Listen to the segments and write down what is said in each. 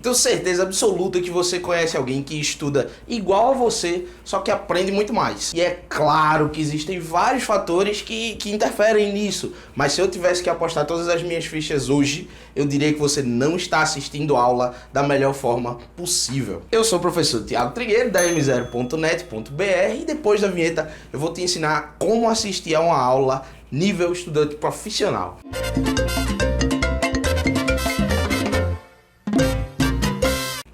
Tenho certeza absoluta que você conhece alguém que estuda igual a você, só que aprende muito mais. E é claro que existem vários fatores que interferem nisso, mas se eu tivesse que apostar todas as minhas fichas hoje, eu diria que você não está assistindo aula da melhor forma possível. Eu sou o professor Thiago Trigueiro, da m0.net.br, e depois da vinheta eu vou te ensinar como assistir a uma aula nível estudante profissional.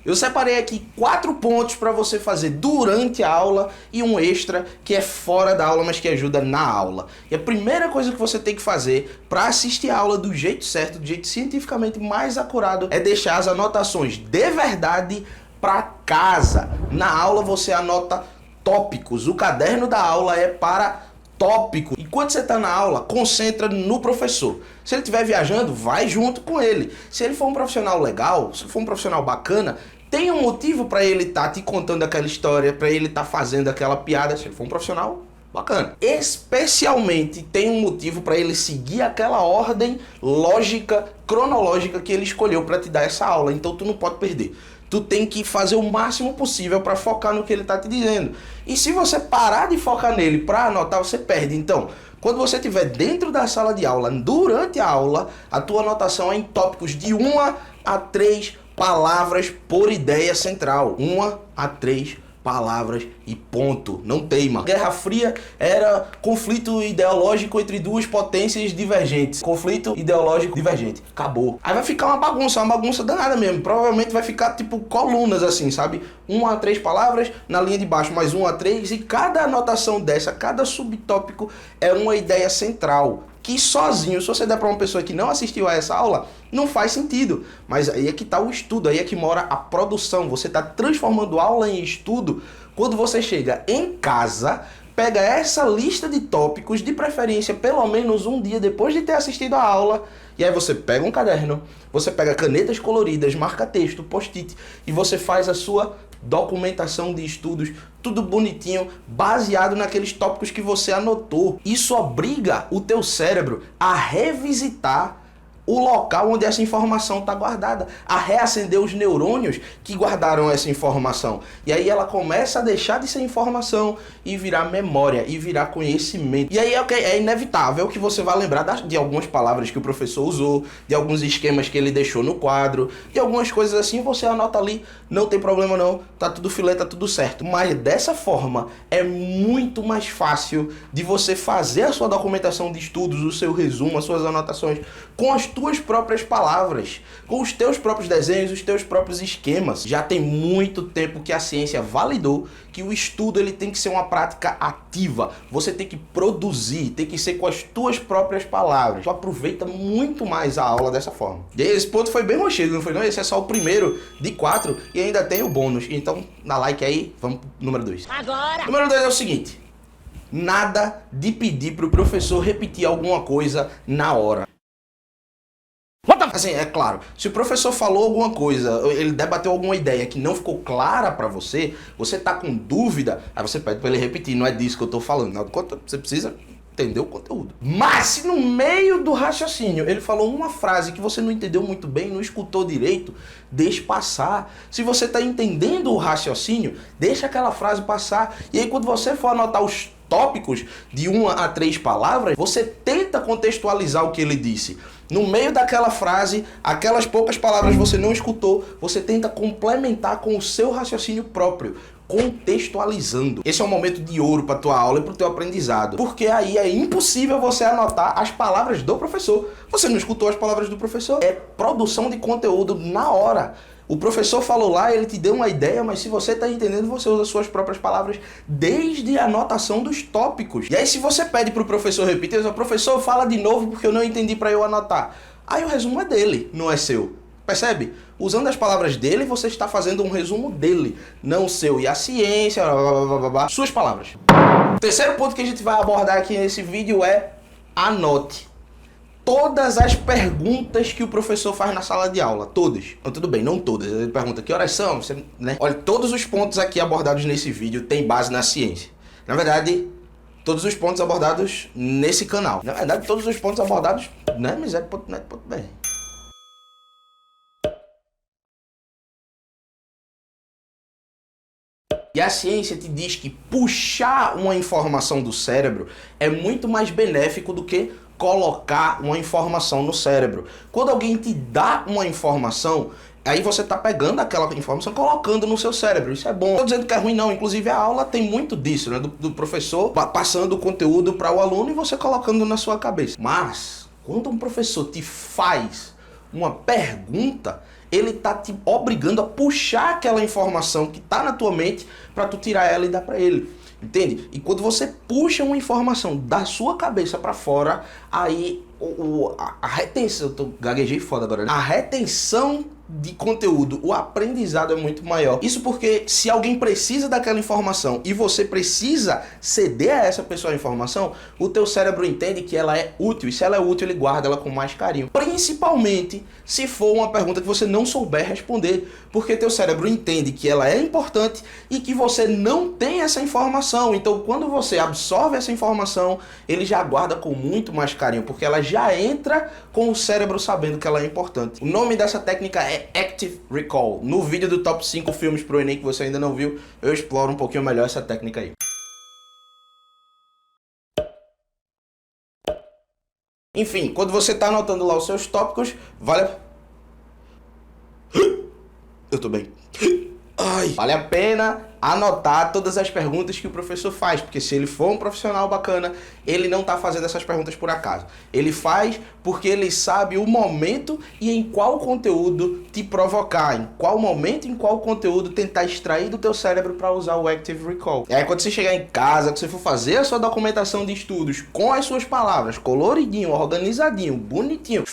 Eu separei aqui 4 pontos para você fazer durante a aula e um extra que é fora da aula, mas que ajuda na aula. E a primeira coisa que você tem que fazer para assistir a aula do jeito certo, do jeito cientificamente mais acurado, é deixar as anotações de verdade para casa. Na aula você anota tópicos. O caderno da aula é para tópico. E quando você está na aula, concentra no professor. Se ele estiver viajando, vai junto com ele. Se ele for um profissional legal, se for um profissional bacana, tem um motivo para ele estar te contando aquela história, para ele estar fazendo aquela piada, se ele for um profissional bacana. Especialmente tem um motivo para ele seguir aquela ordem lógica, cronológica que ele escolheu para te dar essa aula. Então tu não pode perder. Tu tem que fazer o máximo possível para focar no que ele está te dizendo. E se você parar de focar nele para anotar, você perde. Então, quando você estiver dentro da sala de aula, durante a aula, a tua anotação é em tópicos de 1 a 3 palavras por ideia central. 1 a 3 palavras e ponto. Não teima. Guerra Fria era conflito ideológico entre duas potências divergentes. Conflito ideológico divergente. Acabou. Aí vai ficar uma bagunça danada mesmo. Provavelmente vai ficar tipo colunas assim, sabe? 1 a 3 palavras, na linha de baixo mais 1 a 3, e cada anotação dessa, cada subtópico é uma ideia central. Que sozinho, se você der para uma pessoa que não assistiu a essa aula, não faz sentido. Mas aí é que está o estudo, aí é que mora a produção. Você está transformando aula em estudo quando você chega em casa, pega essa lista de tópicos, de preferência pelo menos um dia depois de ter assistido a aula, e aí você pega um caderno, você pega canetas coloridas, marca-texto, post-it, e você faz a sua documentação de estudos, tudo bonitinho, baseado naqueles tópicos que você anotou. Isso obriga o teu cérebro a revisitar o local onde essa informação está guardada, a reacender os neurônios que guardaram essa informação. E aí ela começa a deixar de ser informação e virar memória, e virar conhecimento. E aí é inevitável que você vá lembrar de algumas palavras que o professor usou, de alguns esquemas que ele deixou no quadro, de algumas coisas assim, você anota ali, não tem problema não, tá tudo filé, tá tudo certo. Mas dessa forma é muito mais fácil de você fazer a sua documentação de estudos, o seu resumo, as suas anotações, com as tuas próprias palavras, com os teus próprios desenhos, os teus próprios esquemas. Já tem muito tempo que a ciência validou que o estudo ele tem que ser uma prática ativa. Você tem que produzir, tem que ser com as tuas próprias palavras. Tu aproveita muito mais a aula dessa forma. E esse ponto foi bem rochedo, não foi não? Esse é só o primeiro de 4 e ainda tem o bônus. Então, dá like aí, vamos pro número 2. Agora! Número 2 é o seguinte: nada de pedir pro professor repetir alguma coisa na hora. Assim, é claro, se o professor falou alguma coisa, ele debateu alguma ideia que não ficou clara pra você, você tá com dúvida, aí você pede pra ele repetir, não é disso que eu tô falando, não, você precisa entender o conteúdo. Mas se no meio do raciocínio ele falou uma frase que você não entendeu muito bem, não escutou direito, deixe passar. Se você tá entendendo o raciocínio, deixa aquela frase passar, e aí quando você for anotar os tópicos de 1 a 3 palavras, você tenta contextualizar o que ele disse. No meio daquela frase, aquelas poucas palavras você não escutou, você tenta complementar com o seu raciocínio próprio, contextualizando. Esse é um momento de ouro para tua aula e para o teu aprendizado, porque aí é impossível você anotar as palavras do professor. Você não escutou as palavras do professor? É produção de conteúdo na hora. O professor falou lá, ele te deu uma ideia, mas se você está entendendo, você usa suas próprias palavras desde a anotação dos tópicos. E aí se você pede para o professor repetir, o professor fala de novo porque eu não entendi para eu anotar. Aí o resumo é dele, não é seu. Percebe? Usando as palavras dele, você está fazendo um resumo dele, não o seu. E a ciência, suas palavras. O terceiro ponto que a gente vai abordar aqui nesse vídeo é anote todas as perguntas que o professor faz na sala de aula, todas. Então, tudo bem, não todas. Ele pergunta que horas são, você, né? Olha, todos os pontos aqui abordados nesse vídeo têm base na ciência. Na verdade, todos os pontos abordados nesse canal. Na verdade, todos os pontos abordados na m0.net.br. E a ciência te diz que puxar uma informação do cérebro é muito mais benéfico do que colocar uma informação no cérebro. Quando alguém te dá uma informação, aí você tá pegando aquela informação, colocando no seu cérebro. Isso é bom. Não tô dizendo que é ruim, não. Inclusive, a aula tem muito disso, né? Do professor passando o conteúdo para o aluno e você colocando na sua cabeça. Mas, quando um professor te faz uma pergunta, ele tá te obrigando a puxar aquela informação que tá na tua mente para tu tirar ela e dar para ele. Entende? E quando você puxa uma informação da sua cabeça para fora, aí a retenção, eu gaguejei foda agora, né? A retenção de conteúdo, o aprendizado é muito maior. Isso porque se alguém precisa daquela informação e você precisa ceder a essa pessoa a informação, o teu cérebro entende que ela é útil, e se ela é útil, ele guarda ela com mais carinho. Principalmente se for uma pergunta que você não souber responder, porque teu cérebro entende que ela é importante e que você não tem essa informação. Então, quando você absorve essa informação, ele já guarda com muito mais carinho, porque ela já entra com o cérebro sabendo que ela é importante. O nome dessa técnica é Active Recall. No vídeo do Top 5 filmes pro Enem que você ainda não viu, eu exploro um pouquinho melhor essa técnica aí. Enfim, quando você tá anotando lá os seus tópicos, vale... Eu tô bem. Ai. Vale a pena anotar todas as perguntas que o professor faz, porque se ele for um profissional bacana, ele não tá fazendo essas perguntas por acaso. Ele faz porque ele sabe o momento e em qual conteúdo te provocar, em qual momento, em qual conteúdo tentar extrair do teu cérebro para usar o Active Recall. E aí quando você chegar em casa, que você for fazer a sua documentação de estudos com as suas palavras, coloridinho, organizadinho, bonitinho,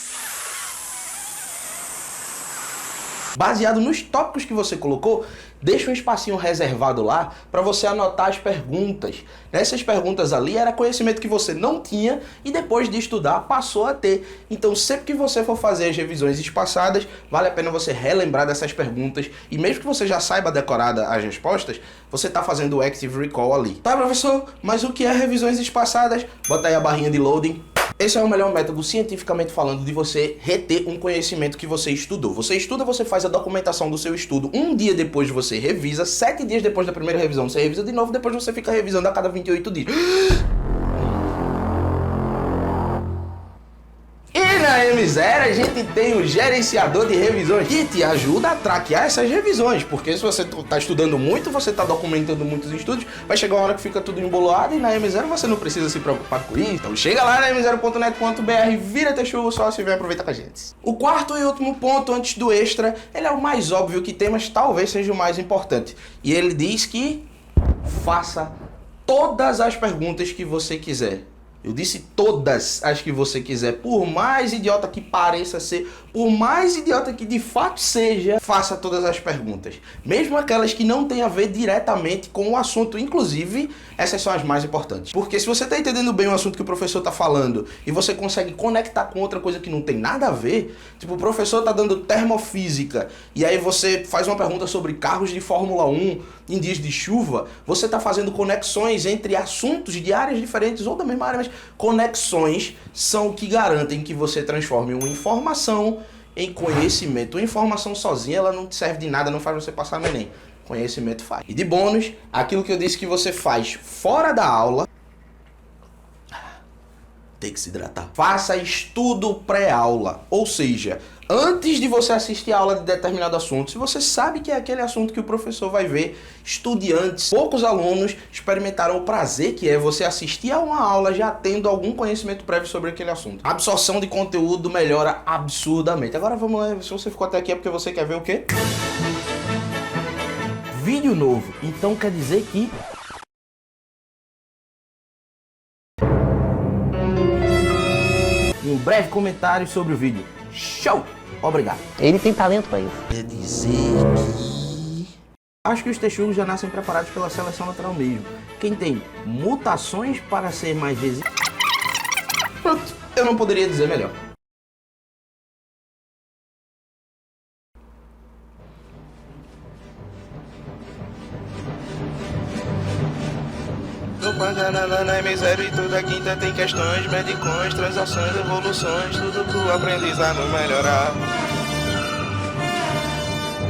baseado nos tópicos que você colocou, deixa um espacinho reservado lá para você anotar as perguntas. Essas perguntas ali era conhecimento que você não tinha e depois de estudar passou a ter. Então sempre que você for fazer as revisões espaçadas, vale a pena você relembrar dessas perguntas e mesmo que você já saiba decorada as respostas, você está fazendo o Active Recall ali. Tá, professor? Mas o que é revisões espaçadas? Bota aí a barrinha de loading. Esse é o melhor método, cientificamente falando, de você reter um conhecimento que você estudou. Você estuda, você faz a documentação do seu estudo. Um dia depois você revisa, 7 dias depois da primeira revisão você revisa de novo, depois você fica revisando a cada 28 dias. E na M0 a gente tem o gerenciador de revisões que te ajuda a traquear essas revisões, porque se você está estudando muito, você está documentando muitos estudos, vai chegar uma hora que fica tudo embolado e na M0 você não precisa se preocupar com isso. Então chega lá na m0.net.br, vira teu sócio e vem aproveitar com a gente. O quarto e último ponto antes do extra, ele é o mais óbvio que tem, mas talvez seja o mais importante. E ele diz que faça todas as perguntas que você quiser. Eu disse todas as que você quiser, por mais idiota que pareça ser, por mais idiota que de fato seja, faça todas as perguntas. Mesmo aquelas que não têm a ver diretamente com o assunto, inclusive, essas são as mais importantes. Porque se você está entendendo bem o assunto que o professor está falando e você consegue conectar com outra coisa que não tem nada a ver, tipo, o professor está dando termofísica e aí você faz uma pergunta sobre carros de Fórmula 1 em dias de chuva, você está fazendo conexões entre assuntos de áreas diferentes ou da mesma área, mas conexões são o que garantem que você transforme uma informação em conhecimento. Uma informação sozinha, ela não te serve de nada, não faz você passar no Enem. Conhecimento faz. E de bônus, aquilo que eu disse que você faz fora da aula, tem que se hidratar. Faça estudo pré-aula, ou seja, antes de você assistir a aula de determinado assunto, se você sabe que é aquele assunto que o professor vai ver, estude antes. Poucos alunos experimentaram o prazer que é você assistir a uma aula já tendo algum conhecimento prévio sobre aquele assunto. A absorção de conteúdo melhora absurdamente. Agora vamos lá, se você ficou até aqui é porque você quer ver o quê? Vídeo novo. Então quer dizer que um breve comentário sobre o vídeo. Show! Obrigado. Ele tem talento pra isso. Quer dizer que... acho que os texugos já nascem preparados pela seleção natural mesmo. Quem tem mutações para ser mais resistente... Pronto, eu não poderia dizer melhor. Propaganda na M0 e toda quinta tem questões, medicões, transações, evoluções, tudo pro aprendizado melhorar.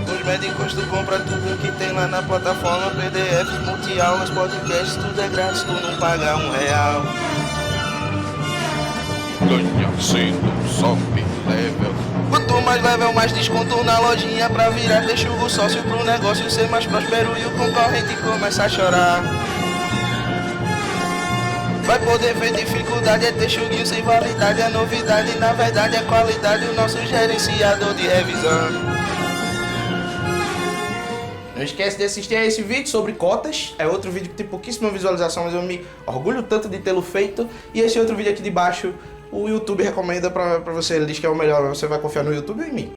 Os médicos, tu compra tudo que tem lá na plataforma. PDFs, multi-aulas, podcasts, tudo é grátis, tu não paga R$1. Ganha cedo, sobe level. Quanto mais level, mais desconto na lojinha. Pra virar texugo sócio pro negócio ser mais próspero e o concorrente começa a chorar. Vai poder ver dificuldade, é texuguinho sem validade. A novidade, na verdade, é qualidade. O nosso gerenciador de revisão. Não esquece de assistir a esse vídeo sobre cotas. É outro vídeo que tem pouquíssima visualização, mas eu me orgulho tanto de tê-lo feito. E esse outro vídeo aqui de baixo, o YouTube recomenda pra você. Ele diz que é o melhor, mas você vai confiar no YouTube ou em mim?